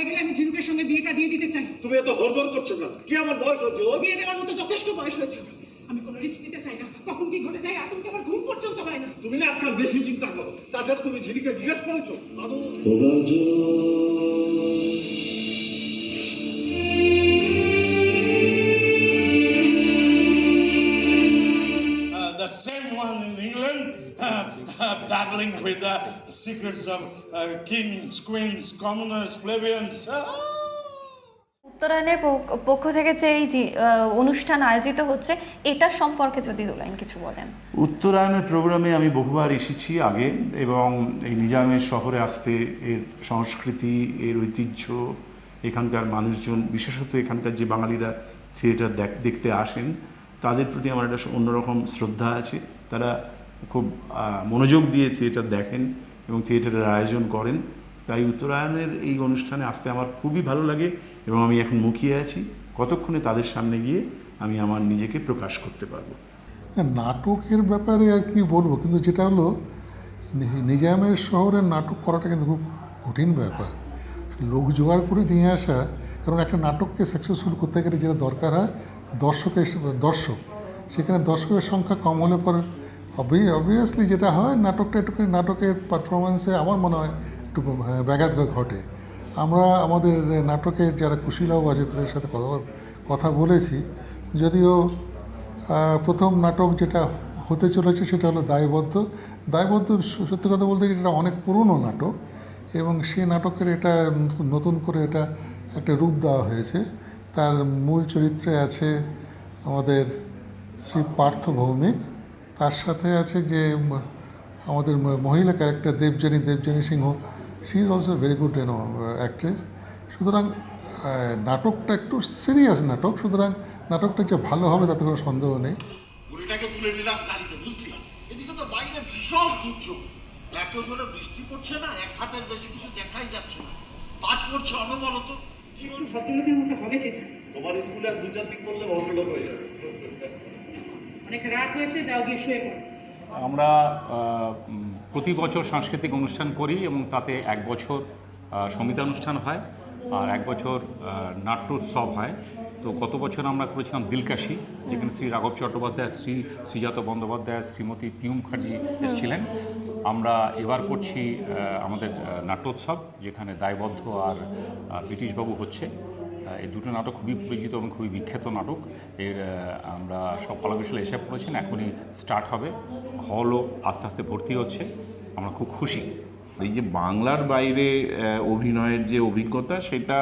হয়ে গেলে আমি ঝিনুকের সঙ্গে বিয়েটা দিয়ে দিতে চাই। তুমি এত হড়বড় করছো না? কি আমার বয়স হচ্ছে? ও বিয়ে দেওয়ার মতো যথেষ্ট বয়স হয়েছে। আমি কোনো রিস্ক নিতে চাই না। কখন কি ঘটে যায় আতঙ্কে আমার ঘুম পর্যন্ত হয় না। তুমি না আজকাল বেশি চিন্তা করো। তাছাড়া তুমি ঝিলিকে জিজ্ঞেস করেছো? দাদু the same one in England, battling with the secrets of kings, queens, commoners, plebeians. উত্তরায়ণের পক্ষ থেকে যে এই যে অনুষ্ঠান আয়োজিত হচ্ছে এটা সম্পর্কে যদি দু লাইন কিছু বলেন। উত্তরায়ণের প্রোগ্রামে আমি বহুবার এসেছি আগে, এবং এই নিজামের শহরে আসতে এর সংস্কৃতি, এর ঐতিহ্য, এখানকার মানুষজন, বিশেষত এখানকার যে বাঙালিরা থিয়েটার দেখতে আসেন তাদের প্রতি আমার একটা অন্যরকম শ্রদ্ধা আছে। তারা খুব মনোযোগ দিয়ে থিয়েটার দেখেন এবং থিয়েটারের আয়োজন করেন। তাই উত্তরায়ণের এই অনুষ্ঠানে আসতে আমার খুবই ভালো লাগে এবং আমি এখন মুখিয়ে আছি কতক্ষণে তাদের সামনে গিয়ে আমি আমার নিজেকে প্রকাশ করতে পারবো। নাটকের ব্যাপারে আর কি বলবো, কিন্তু যেটা হলো নিজামের শহরের নাটক করাটা কিন্তু খুব কঠিন ব্যাপার। লোক জোগাড় করে নিয়ে আসা, কারণ একটা নাটককে সাকসেসফুল করতে গেলে যেটা দরকার হয় দর্শক, সেখানে দর্শকের সংখ্যা কম হলে পরে অবভিয়াসলি যেটা হয় নাটকটা একটুখানি নাটকের পারফরমেন্সে আমার মনে হয় একটু ব্যাঘাত ঘটে। আমরা আমাদের নাটকের যারা কুশীলাও আছে তাদের সাথে কথা বলেছি, যদিও প্রথম নাটক যেটা হতে চলেছে সেটা হলো দায়বদ্ধ। সত্যি কথা বলতে গেলে এটা অনেক পুরনো নাটক এবং সেই নাটকের এটা নতুন করে এটা একটা রূপ দেওয়া হয়েছে। তার মূল চরিত্রে আছে আমাদের শ্রী পার্থ ভৌমিক, তার সাথে আছে যে আমাদের মহিলা character Debjani Singha, she is also very good actress. সুতরাং নাটকটা একটু সিরিয়াস নাটক, সুতরাং নাটকটা যে ভালো হবে তাতে কোনো সন্দেহ নেই। বুড়িটাকে তুলে নিলাম গাড়িতে, বুঝলি? এদিকে তো বাইরে ভীষণ দুর্যোগ, এত জোরে বৃষ্টি পড়ছে না, এক হাতের বেশি কিছু দেখাই যাচ্ছে না, বাজ পড়ছে অনবরত। একটু ভদ্রলোকের মতো হবে কে জানে। তোমার স্কুলে আর 2-4 দিন করলে ভদ্রলোক হয়ে যাবে। অনেক রাত হয়েছে, যাও গিয়ে শুয়ে পড়ো। আমরা প্রতি বছর সাংস্কৃতিক অনুষ্ঠান করি এবং তাতে এক বছর সঙ্গীতানুষ্ঠান হয় আর এক বছর নাট্যোৎসব হয়। তো গত বছর আমরা করেছিলাম দিলকাশি, যেখানে শ্রী রাঘব চট্টোপাধ্যায়, শ্রীজাত বন্দ্যোপাধ্যায়, শ্রীমতী পিউ মুখার্জি এসেছিলেন। আমরা এবার করছি আমাদের নাট্যোৎসব, যেখানে দায়বদ্ধ আর ব্রিটিশবাবু হচ্ছে। এই দুটো নাটক খুবই পরিচিত এবং খুবই বিখ্যাত নাটক। এর আমরা সব কলাকুশলী এসে পড়েছেন, এখনই স্টার্ট হবে, হলও আস্তে আস্তে ভর্তি হচ্ছে। আমরা খুব খুশি। এই যে বাংলার বাইরে অভিনয়ের যে অভিজ্ঞতা, সেটা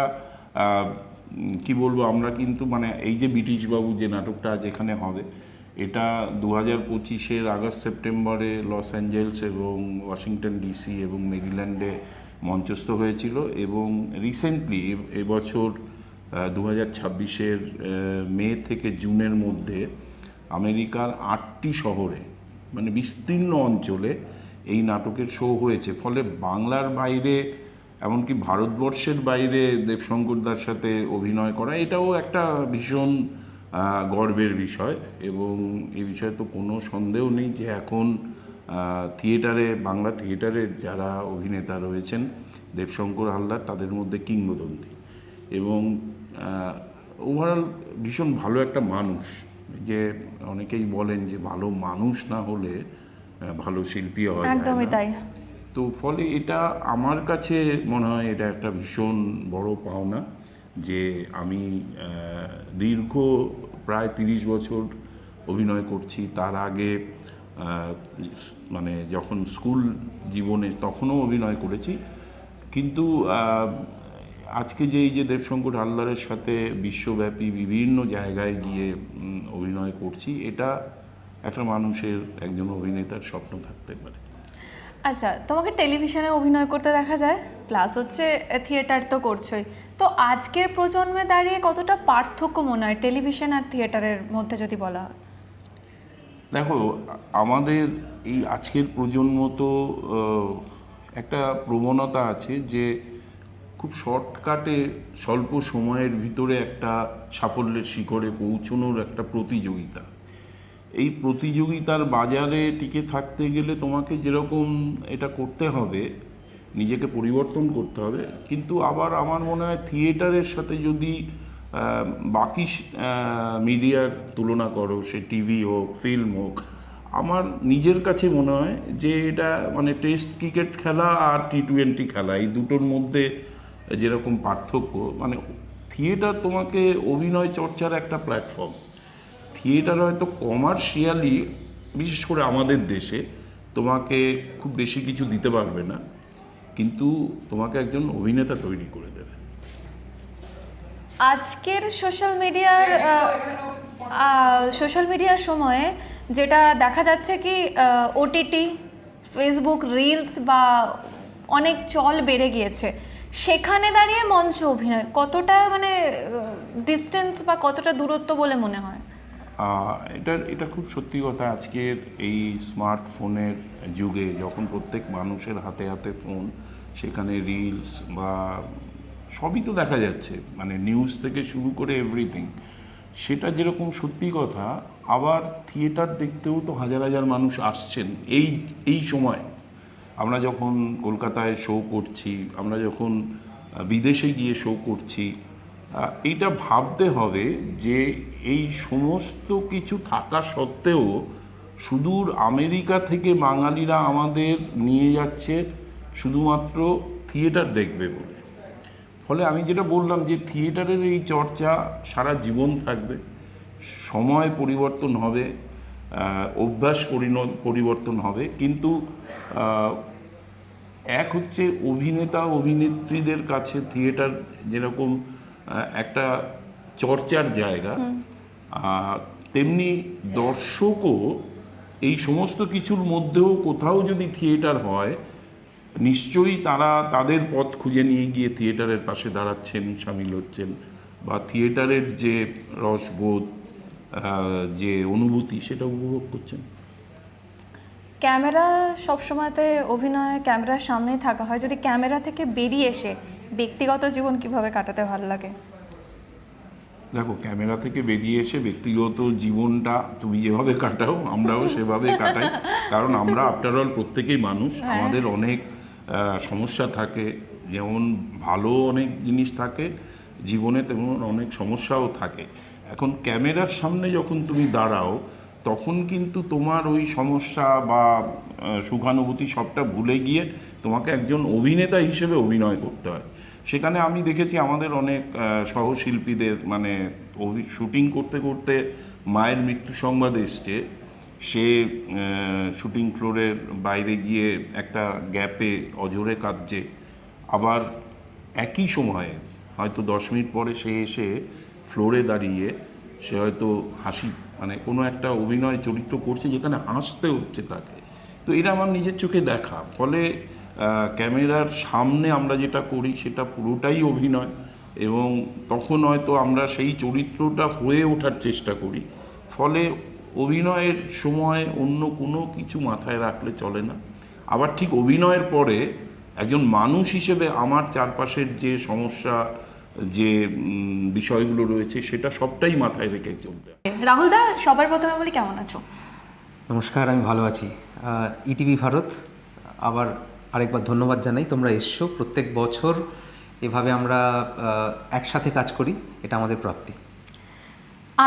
কি বলবো, আমরা কিন্তু মানে এই যে ব্রিটিশবাবু যে নাটকটা যেখানে হবে, এটা 2025-এর আগস্ট সেপ্টেম্বরে লস অ্যাঞ্জেলস এবং ওয়াশিংটন ডিসি এবং মেরিল্যান্ডে মঞ্চস্থ হয়েছিল এবং রিসেন্টলি এবছর 2026-এর মে থেকে জুনের মধ্যে আমেরিকার 8টি শহরে, মানে বিস্তীর্ণ অঞ্চলে এই নাটকের শো হয়েছে। ফলে বাংলার বাইরে, এমনকি ভারতবর্ষের বাইরে দেবশঙ্করদার সাথে অভিনয় করা, এটাও একটা ভীষণ গর্বের বিষয়। এবং এই বিষয়ে তো কোনো সন্দেহ নেই যে এখন থিয়েটারে, বাংলা থিয়েটারের যারা অভিনেতা রয়েছেন, দেবশঙ্কর হালদার তাদের মধ্যে কিংবদন্তি এবং ওভারঅল ভীষণ ভালো একটা মানুষ। যে অনেকেই বলেন যে ভালো মানুষ না হলে ভালো শিল্পী হয় না। একদমই তাই। তো ফলে এটা আমার কাছে মনে হয় এটা একটা ভীষণ বড় পাওনা যে আমি দীর্ঘ প্রায় 30 বছর অভিনয় করছি। তার আগে মানে যখন স্কুল জীবনে তখনও অভিনয় করেছি, কিন্তু আজকে যে এই যে দেবশঙ্কর হালদারের সাথে বিশ্বব্যাপী বিভিন্ন জায়গায় গিয়ে অভিনয় করছি, এটা একটা মানুষের, একজন অভিনেতার স্বপ্ন থাকতে পারে। আচ্ছা, তোমাকে টেলিভিশনে অভিনয় করতে দেখা যায়, প্লাস হচ্ছে থিয়েটার তো করছোই। তো আজকের প্রজন্মে দাঁড়িয়ে কতটা পার্থক্য মনে হয় টেলিভিশন আর থিয়েটারের মধ্যে যদি বলা হয়? দেখো, আমাদের এই আজকের প্রজন্ম তো একটা প্রবণতা আছে যে খুব শর্টকাটে স্বল্প সময়ের ভিতরে একটা সাফল্যের শিখরে পৌঁছানোর একটা প্রতিযোগিতা। এই প্রতিযোগিতার বাজারে টিকে থাকতে গেলে তোমাকে যেরকম এটা করতে হবে নিজেকে পরিবর্তন করতে হবে। কিন্তু আবার আমার মনে হয় থিয়েটারের সাথে যদি বাকি মিডিয়ার তুলনা করো, সে টিভি হোক, ফিল্ম হোক, আমার নিজের কাছে মনে হয় যে এটা মানে টেস্ট ক্রিকেট খেলা আর T20 খেলা, এই দুটোর মধ্যে যেরকম পার্থক্য, মানে থিয়েটার তোমাকে অভিনয় চর্চার একটা প্ল্যাটফর্ম। থিয়েটার হয়তো কমার্শিয়ালি, বিশেষ করে আমাদের দেশে, তোমাকে খুব বেশি কিছু দিতে পারবে না, কিন্তু তোমাকে একজন অভিনেতা তৈরি করে দেবে। আজকের সোশ্যাল মিডিয়ার সময়ে যেটা দেখা যাচ্ছে কি ওটিটি, ফেসবুক রিলস বা অনেক চল বেড়ে গিয়েছে, সেখানে দাঁড়িয়ে মঞ্চ অভিনয় কতটা মানে ডিস্টেন্স বা কতটা দূরত্ব বলে মনে হয়? এটা খুব সত্যি কথা। আজকের এই স্মার্টফোনের যুগে যখন প্রত্যেক মানুষের হাতে হাতে ফোন, সেখানে রিলস বা সবই তো দেখা যাচ্ছে, মানে নিউজ থেকে শুরু করে এভরিথিং, সেটা যেরকম সত্যি কথা, আবার থিয়েটার দেখতেও তো হাজার হাজার মানুষ আসছেন এই সময়। আমরা যখন কলকাতায় শো করছি, আমরা যখন বিদেশে গিয়ে শো করছি, এইটা ভাবতে হবে যে এই সমস্ত কিছু থাকা সত্ত্বেও সুদূর আমেরিকা থেকে বাঙালিরা আমাদের নিয়ে যাচ্ছে শুধুমাত্র থিয়েটার দেখবে বলে। ফলে আমি যেটা বললাম যে থিয়েটারের এই চর্চা সারা জীবন থাকবে, সময় পরিবর্তন হবে, অভ্যাস পরিবর্তন হবে, কিন্তু এক হচ্ছে অভিনেতা অভিনেত্রীদের কাছে থিয়েটার যেরকম একটা চর্চার জায়গা, তেমনি দর্শকও এই সমস্ত কিছুর মধ্যেও কোথাও যদি থিয়েটার হয়, নিশ্চয়ই তারা তাদের পথ খুঁজে নিয়ে গিয়ে থিয়েটারের পাশে দাঁড়াচ্ছেন, সামিল হচ্ছেন, বা থিয়েটারের যে রসবোধ, যে অনুভূতি, সেটা উপভোগ করছেন। ক্যামেরা সবসময়তে অভিনয় ক্যামেরার সামনেই থাকা হয়, যদি ক্যামেরা থেকে বেরিয়ে এসে ব্যক্তিগত জীবন কিভাবে কাটাতে ভালো লাগে? দেখো, ক্যামেরা থেকে বেরিয়ে এসে ব্যক্তিগত জীবনটা তুমি যেভাবে কাটাও আমরাও সেভাবে কাটাই, কারণ আমরা আফটার অল প্রত্যেকেই মানুষ, আমাদের অনেক সমস্যা থাকে, যেমন ভালো অনেক জিনিস থাকে জীবনে, তেমন অনেক সমস্যাও থাকে। এখন ক্যামেরার সামনে যখন তুমি দাঁড়াও, তখন কিন্তু তোমার ওই সমস্যা বা সুখানুভূতি সবটা ভুলে গিয়ে তোমাকে একজন অভিনেতা হিসেবে অভিনয় করতে হয়। সেখানে আমি দেখেছি আমাদের অনেক সহশিল্পীদের, মানে শুটিং করতে করতে মায়ের মৃত্যু সংবাদ এসছে, সে শুটিং ফ্লোরের বাইরে গিয়ে একটা গ্যাপে অঝরে কাঁদছে, আবার একই সময়ে হয়তো 10 মিনিট পরে সে এসে ফ্লোরে দাঁড়িয়ে সে হয়তো হাসি, মানে কোনো একটা অভিনয় চরিত্র করছে যেখানে হাসতে হচ্ছে তাকে। তো এটা আমার নিজের চোখে দেখা। ফলে ক্যামেরার সামনে আমরা যেটা করি সেটা পুরোটাই অভিনয়, এবং তখন হয়তো আমরা সেই চরিত্রটা হয়ে ওঠার চেষ্টা করি। ফলে অভিনয়ের সময় অন্য কোনো কিছু মাথায় রাখলে চলে না। আবার ঠিক অভিনয়ের পরে একজন মানুষ হিসেবে আমার চারপাশের যে সমস্যা, যে বিষয়গুলো রয়েছে, সেটা সবটাই মাথায় রেখে চলতে হয়। রাহুল দা, সবার প্রথমে বলি কেমন আছো? নমস্কার, আমি ভালো আছি। ইটিভি ভারত, আবার আরেকবার ধন্যবাদ জানাই, তোমরা এসছো। প্রত্যেক বছর এভাবে আমরা একসাথে কাজ করি, এটা আমাদের প্রাপ্তি।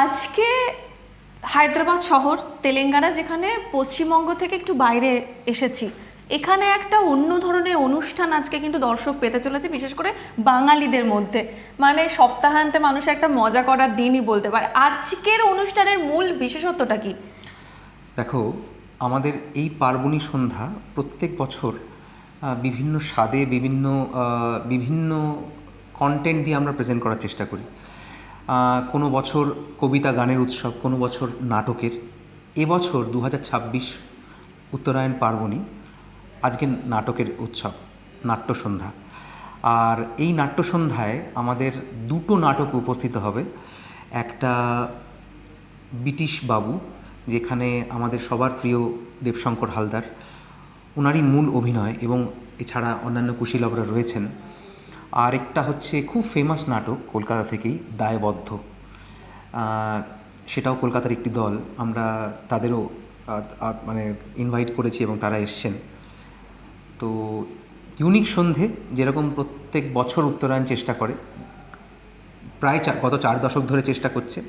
আজকে হায়দ্রাবাদ শহর, তেলেঙ্গানা, যেখানে পশ্চিমবঙ্গ থেকে একটু বাইরে এসেছি, এখানে একটা অন্য ধরনের অনুষ্ঠান আজকে কিন্তু দর্শক পেতে চলেছে, বিশেষ করে বাঙালিদের মধ্যে। মানে সপ্তাহান্তে মানুষ একটা মজা করার দিনই বলতে পারে। আজকের অনুষ্ঠানের মূল বিশেষত্বটা কি? দেখো, আমাদের এই পার্বণী সন্ধ্যা প্রত্যেক বছর বিভিন্ন স্বাদে, বিভিন্ন কন্টেন্ট দিয়ে আমরা প্রেজেন্ট করার চেষ্টা করি। কোনো বছর কবিতা গানের উৎসব, কোনো বছর নাটকের। এবছর 2026 উত্তরায়ণ পার্বণী, আজকে নাটকের উৎসব, নাট্যসন্ধ্যা। আর এই নাট্যসন্ধ্যায় আমাদের দুটো নাটক উপস্থিত হবে। একটা ব্রিটিশ বাবু, যেখানে আমাদের সবার প্রিয় দেবশঙ্কর হালদার, ওনারই মূল অভিনয়, এবং এছাড়া অন্যান্য কুশীলবরা রয়েছেন। আর একটা হচ্ছে খুব ফেমাস নাটক কলকাতা থেকেই, দায়বদ্ধ। সেটাও কলকাতার একটি দল, আমরা তাদেরও মানে ইনভাইট করেছি এবং তারা এসছেন। তো ইউনিক সন্ধে যেরকম প্রত্যেক বছর উত্তরায়ণ চেষ্টা করে, প্রায় গত 4 দশক ধরে চেষ্টা করছে,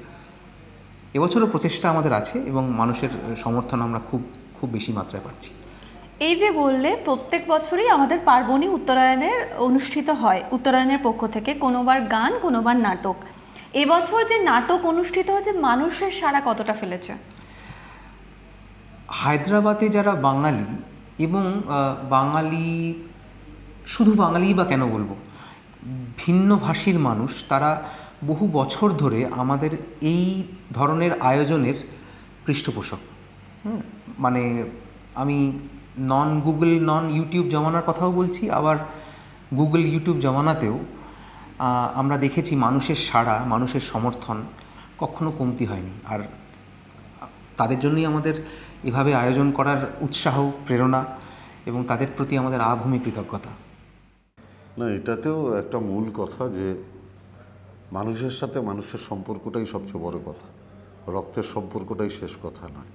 এবছরও প্রচেষ্টা আমাদের আছে এবং মানুষের সমর্থন আমরা খুব খুব বেশি মাত্রায় পাচ্ছি। এই যে বললে প্রত্যেক বছরই আমাদের পার্বণী উত্তরায়ণের অনুষ্ঠিত হয় উত্তরায়ণের পক্ষ থেকে, কোনোবার গান কোনোবার নাটক। এবছর যে নাটক অনুষ্ঠিত হয়েছে মানুষের সাড়া কতটা ফেলেছে? হায়দ্রাবাদে যারা বাঙালি এবং বাঙালি, শুধু বাঙালি বা কেন বলবো, ভিন্ন ভাষীর মানুষ, তারা বহু বছর ধরে আমাদের এই ধরনের আয়োজনের পৃষ্ঠপোষক। মানে আমি নন গুগল নন ইউটিউব জমানার কথাও বলছি, আবার গুগল ইউটিউব জমানাতেও আমরা দেখেছি মানুষের সাড়া, মানুষের সমর্থন কখনো কমতি হয়নি। আর তাদের জন্যই আমাদের এভাবে আয়োজন করার উৎসাহ, প্রেরণা এবং তাদের প্রতি আমাদের আভূমি কৃতজ্ঞতা। না, এটাতেও একটা মূল কথা যে মানুষের সাথে মানুষের সম্পর্কটাই সবচেয়ে বড় কথা, রক্তের সম্পর্কটাই শেষ কথা নয়।